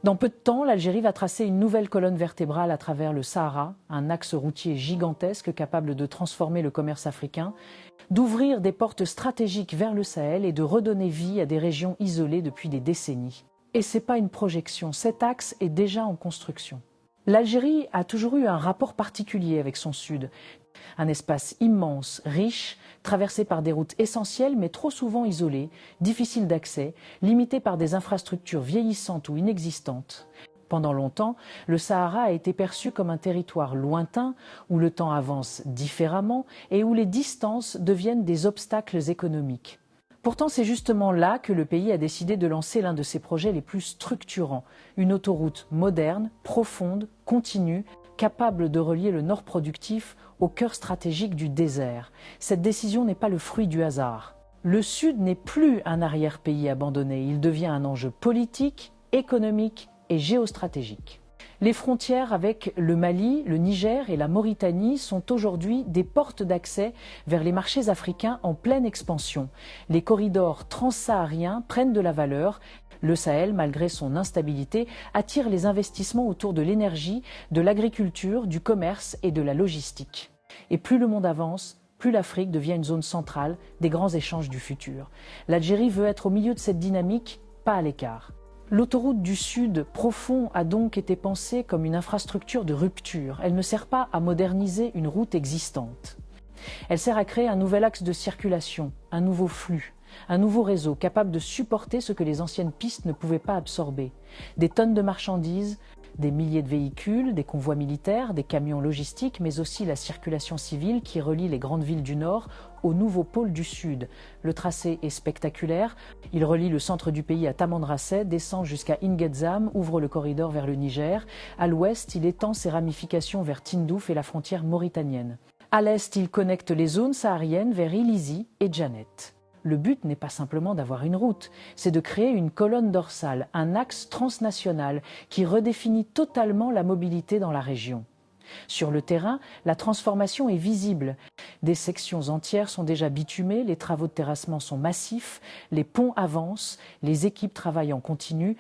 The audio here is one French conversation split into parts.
Dans peu de temps, l'Algérie va tracer une nouvelle colonne vertébrale à travers le Sahara, un axe routier gigantesque capable de transformer le commerce africain, d'ouvrir des portes stratégiques vers le Sahel et de redonner vie à des régions isolées depuis des décennies. Et ce n'est pas une projection, cet axe est déjà en construction. L'Algérie a toujours eu un rapport particulier avec son sud, un espace immense, riche, traversé par des routes essentielles mais trop souvent isolées, difficiles d'accès, limitées par des infrastructures vieillissantes ou inexistantes. Pendant longtemps, le Sahara a été perçu comme un territoire lointain, où le temps avance différemment et où les distances deviennent des obstacles économiques. Pourtant, c'est justement là que le pays a décidé de lancer l'un de ses projets les plus structurants, une autoroute moderne, profonde, continue, capable de relier le nord productif au cœur stratégique du désert. Cette décision n'est pas le fruit du hasard. Le Sud n'est plus un arrière-pays abandonné, il devient un enjeu politique, économique et géostratégique. Les frontières avec le Mali, le Niger et la Mauritanie sont aujourd'hui des portes d'accès vers les marchés africains en pleine expansion. Les corridors transsahariens prennent de la valeur. Le Sahel, malgré son instabilité, attire les investissements autour de l'énergie, de l'agriculture, du commerce et de la logistique. Et plus le monde avance, plus l'Afrique devient une zone centrale des grands échanges du futur. L'Algérie veut être au milieu de cette dynamique, pas à l'écart. L'autoroute du Sud profond a donc été pensée comme une infrastructure de rupture. Elle ne sert pas à moderniser une route existante. Elle sert à créer un nouvel axe de circulation, un nouveau flux, un nouveau réseau capable de supporter ce que les anciennes pistes ne pouvaient pas absorber. Des tonnes de marchandises, des milliers de véhicules, des convois militaires, des camions logistiques, mais aussi la circulation civile qui relie les grandes villes du Nord au nouveau pôle du Sud. Le tracé est spectaculaire. Il relie le centre du pays à Tamanrasset, descend jusqu'à Ingedzam, ouvre le corridor vers le Niger. À l'ouest, il étend ses ramifications vers Tindouf et la frontière mauritanienne. À l'est, il connecte les zones sahariennes vers Ilizi et Djanet. Le but n'est pas simplement d'avoir une route, c'est de créer une colonne dorsale, un axe transnational qui redéfinit totalement la mobilité dans la région. Sur le terrain, la transformation est visible. Des sections entières sont déjà bitumées, les travaux de terrassement sont massifs, les ponts avancent, les équipes travaillent en continu.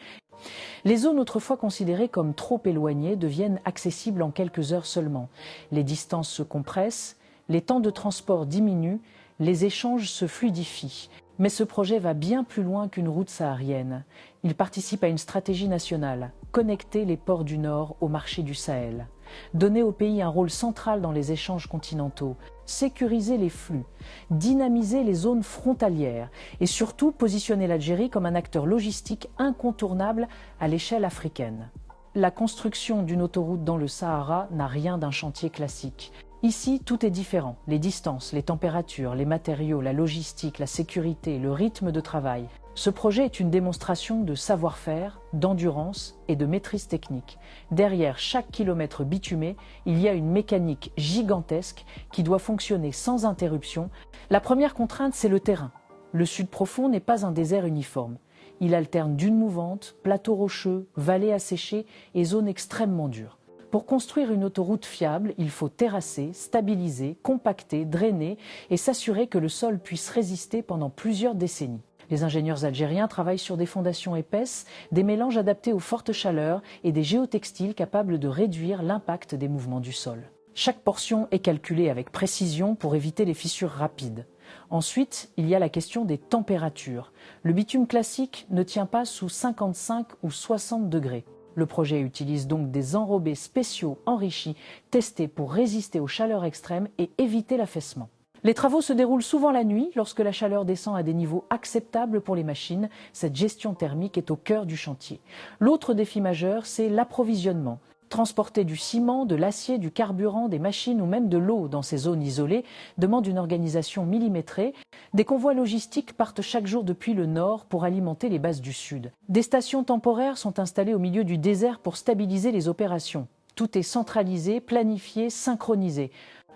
Les zones autrefois considérées comme trop éloignées deviennent accessibles en quelques heures seulement. Les distances se compressent, les temps de transport diminuent, les échanges se fluidifient. Mais ce projet va bien plus loin qu'une route saharienne. Il participe à une stratégie nationale, connecter les ports du Nord au marché du Sahel, donner au pays un rôle central dans les échanges continentaux, sécuriser les flux, dynamiser les zones frontalières et surtout positionner l'Algérie comme un acteur logistique incontournable à l'échelle africaine. La construction d'une autoroute dans le Sahara n'a rien d'un chantier classique. Ici, tout est différent. Les distances, les températures, les matériaux, la logistique, la sécurité, le rythme de travail. Ce projet est une démonstration de savoir-faire, d'endurance et de maîtrise technique. Derrière chaque kilomètre bitumé, il y a une mécanique gigantesque qui doit fonctionner sans interruption. La première contrainte, c'est le terrain. Le Sud profond n'est pas un désert uniforme. Il alterne dunes mouvantes, plateaux rocheux, vallées asséchées et zones extrêmement dures. Pour construire une autoroute fiable, il faut terrasser, stabiliser, compacter, drainer et s'assurer que le sol puisse résister pendant plusieurs décennies. Les ingénieurs algériens travaillent sur des fondations épaisses, des mélanges adaptés aux fortes chaleurs et des géotextiles capables de réduire l'impact des mouvements du sol. Chaque portion est calculée avec précision pour éviter les fissures rapides. Ensuite, il y a la question des températures. Le bitume classique ne tient pas sous 55 ou 60 degrés. Le projet utilise donc des enrobés spéciaux enrichis, testés pour résister aux chaleurs extrêmes et éviter l'affaissement. Les travaux se déroulent souvent la nuit, lorsque la chaleur descend à des niveaux acceptables pour les machines. Cette gestion thermique est au cœur du chantier. L'autre défi majeur, c'est l'approvisionnement. Transporter du ciment, de l'acier, du carburant, des machines ou même de l'eau dans ces zones isolées demande une organisation millimétrée. Des convois logistiques partent chaque jour depuis le nord pour alimenter les bases du sud. Des stations temporaires sont installées au milieu du désert pour stabiliser les opérations. Tout est centralisé, planifié, synchronisé.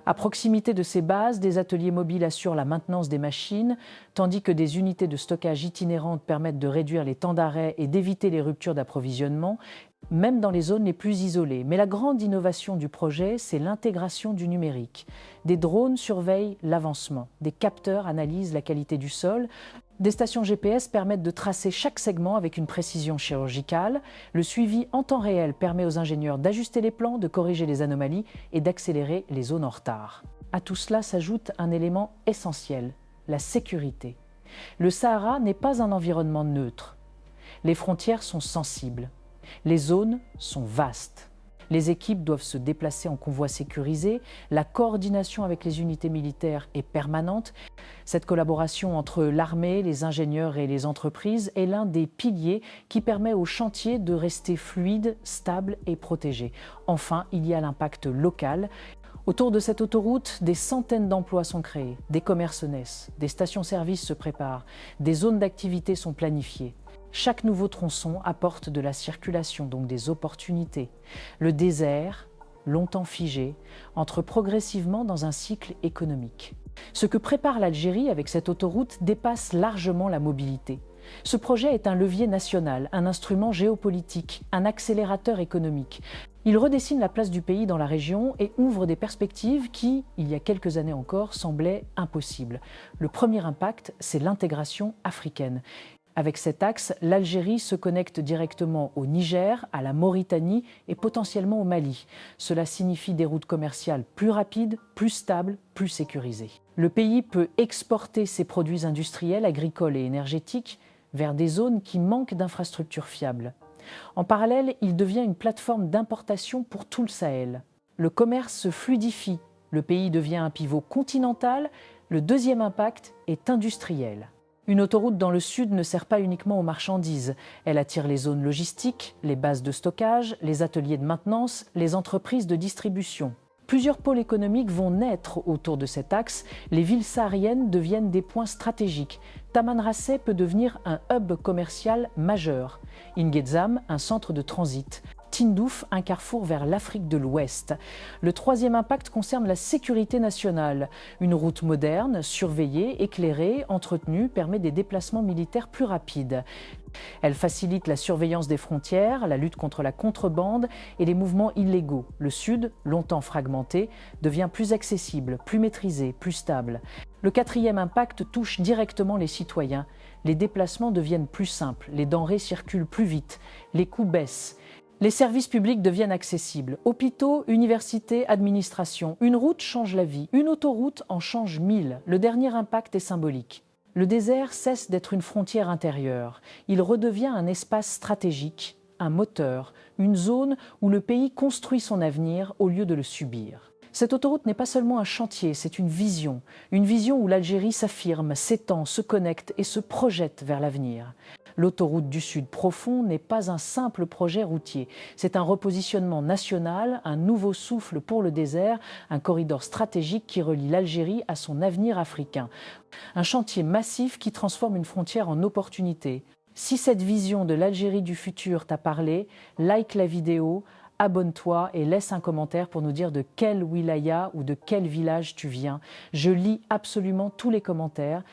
À proximité de ces bases, des ateliers mobiles assurent la maintenance des machines, tandis que des unités de stockage itinérantes permettent de réduire les temps d'arrêt et d'éviter les ruptures d'approvisionnement, même dans les zones les plus isolées. Mais la grande innovation du projet, c'est l'intégration du numérique. Des drones surveillent l'avancement, des capteurs analysent la qualité du sol, Des stations GPS permettent de tracer chaque segment avec une précision chirurgicale. Le suivi en temps réel permet aux ingénieurs d'ajuster les plans, de corriger les anomalies et d'accélérer les zones en retard. À tout cela s'ajoute un élément essentiel, la sécurité. Le Sahara n'est pas un environnement neutre. Les frontières sont sensibles. Les zones sont vastes. Les équipes doivent se déplacer en convoi sécurisé. La coordination avec les unités militaires est permanente. Cette collaboration entre l'armée, les ingénieurs et les entreprises est l'un des piliers qui permet au chantier de rester fluide, stable et protégé. Enfin, il y a l'impact local. Autour de cette autoroute, des centaines d'emplois sont créés, des commerces naissent, des stations-service se préparent, des zones d'activité sont planifiées. Chaque nouveau tronçon apporte de la circulation, donc des opportunités. Le désert, longtemps figé, entre progressivement dans un cycle économique. Ce que prépare l'Algérie avec cette autoroute dépasse largement la mobilité. Ce projet est un levier national, un instrument géopolitique, un accélérateur économique. Il redessine la place du pays dans la région et ouvre des perspectives qui, il y a quelques années encore, semblaient impossibles. Le premier impact, c'est l'intégration africaine. Avec cet axe, l'Algérie se connecte directement au Niger, à la Mauritanie et potentiellement au Mali. Cela signifie des routes commerciales plus rapides, plus stables, plus sécurisées. Le pays peut exporter ses produits industriels, agricoles et énergétiques vers des zones qui manquent d'infrastructures fiables. En parallèle, il devient une plateforme d'importation pour tout le Sahel. Le commerce se fluidifie, le pays devient un pivot continental. Le deuxième impact est industriel. Une autoroute dans le sud ne sert pas uniquement aux marchandises. Elle attire les zones logistiques, les bases de stockage, les ateliers de maintenance, les entreprises de distribution. Plusieurs pôles économiques vont naître autour de cet axe. Les villes sahariennes deviennent des points stratégiques. Tamanrasset peut devenir un hub commercial majeur. Inguezam, un centre de transit. Tindouf, un carrefour vers l'Afrique de l'Ouest. Le troisième impact concerne la sécurité nationale. Une route moderne, surveillée, éclairée, entretenue, permet des déplacements militaires plus rapides. Elle facilite la surveillance des frontières, la lutte contre la contrebande et les mouvements illégaux. Le Sud, longtemps fragmenté, devient plus accessible, plus maîtrisé, plus stable. Le quatrième impact touche directement les citoyens. Les déplacements deviennent plus simples, les denrées circulent plus vite, les coûts baissent. Les services publics deviennent accessibles. Hôpitaux, universités, administrations. Une route change la vie, une autoroute en change 1000. Le dernier impact est symbolique. Le désert cesse d'être une frontière intérieure. Il redevient un espace stratégique, un moteur, une zone où le pays construit son avenir au lieu de le subir. Cette autoroute n'est pas seulement un chantier, c'est une vision où l'Algérie s'affirme, s'étend, se connecte et se projette vers l'avenir. L'autoroute du Sud profond n'est pas un simple projet routier, c'est un repositionnement national, un nouveau souffle pour le désert, un corridor stratégique qui relie l'Algérie à son avenir africain. Un chantier massif qui transforme une frontière en opportunité. Si cette vision de l'Algérie du futur t'a parlé, like la vidéo, abonne-toi et laisse un commentaire pour nous dire de quel wilaya ou de quel village tu viens. Je lis absolument tous les commentaires.